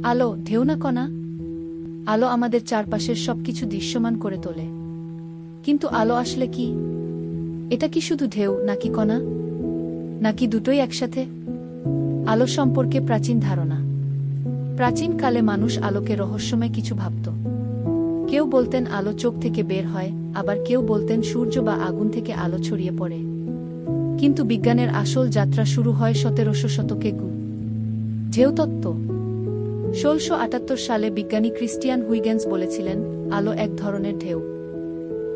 আলো ঢেউ না কণা? আলো আমাদের চারপাশের সবকিছু দৃশ্যমান করে তোলে। কিন্তু আলো আসলে কি? এটা কি শুধু ঢেউ নাকি কণা, নাকি দুটোই একসাথে? আলো সম্পর্কে প্রাচীন ধারণা। প্রাচীনকালে মানুষ আলোকে রহস্যময় কিছু ভাবত। কেউ বলতেন আলো চোখ থেকে বের হয়, আবার কেউ বলতেন সূর্য বা আগুন থেকে আলো ছড়িয়ে পড়ে। কিন্তু বিজ্ঞানের আসল যাত্রা শুরু হয় 1700 শতকে ঢেউ তত্ত্ব। 1678 সালে বিজ্ঞানী ক্রিস্টিয়ান হুইগেন্স বলেছিলেন, আলো এক ধরনের ঢেউ।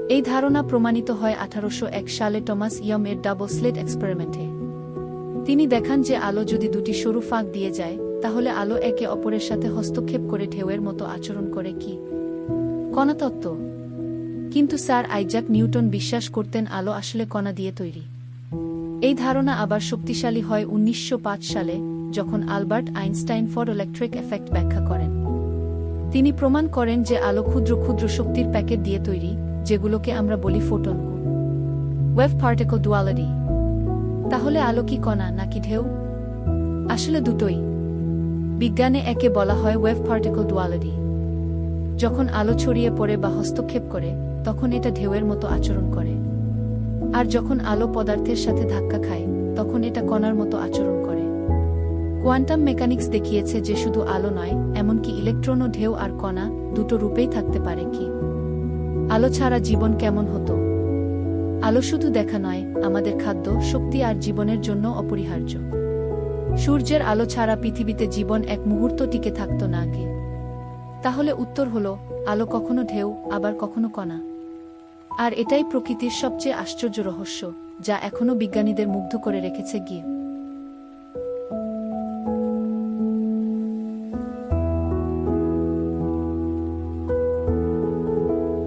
এই ধারণা প্রমাণিত হয় 1801 সালে টমাস ইয়ম এর ডাবল স্লিট এক্সপেরিমেন্টে। তিনি দেখান যে আলো যদি দুটি সরু ফাঁক দিয়ে যায়, তাহলে আলো একে অপরের সাথে হস্তক্ষেপ করে ঢেউয়ের মতো আচরণ করে। কি কণাতত্ত্ব। কিন্তু স্যার আইজাক নিউটন বিশ্বাস করতেন আলো আসলে কণা দিয়ে তৈরি। এই ধারণা আবার শক্তিশালী হয় 1905 সালে, যখন আলবার্ট আইনস্টাইন ফটোইলেকট্রিক এফেক্ট ব্যাখ্যা করেন। তিনি প্রমাণ করেন যে আলো ক্ষুদ্র ক্ষুদ্র শক্তির প্যাকেট দিয়ে তৈরি, যেগুলোকে আমরা বলি ফোটন। Wave particle duality. তাহলে আলো কি কণা নাকি ঢেউ? আসলে দুটোই। বিজ্ঞানে একে বলা হয় ওয়েভ পার্টিকল ডুয়ালিটি। যখন আলো ছড়িয়ে পড়ে বা হস্তক্ষেপ করে, তখন এটা ঢেউয়ের মতো আচরণ করে। আর যখন আলো পদার্থের সাথে ধাক্কা খায়, তখন এটা কণার মতো আচরণ করে। কোয়ান্টাম মেকানিক্স দেখিয়েছে যে শুধু আলো নয়, এমনকি ইলেকট্রনও ঢেউ আর কণা দুটো রূপেই থাকতে পারে। কি আলো ছাড়া জীবন কেমন হতো? আলো শুধু দেখা নয়, আমাদের খাদ্য, শক্তি আর জীবনের জন্য অপরিহার্য। সূর্যের আলো ছাড়া পৃথিবীতে জীবন এক মুহূর্ত টিকে থাকত না। কি তাহলে উত্তর হলো, আলো কখনো ঢেউ, আবার কখনো কণা। আর এটাই প্রকৃতির সবচেয়ে আশ্চর্য রহস্য, যা এখনো বিজ্ঞানীদের মুগ্ধ করে রেখেছে।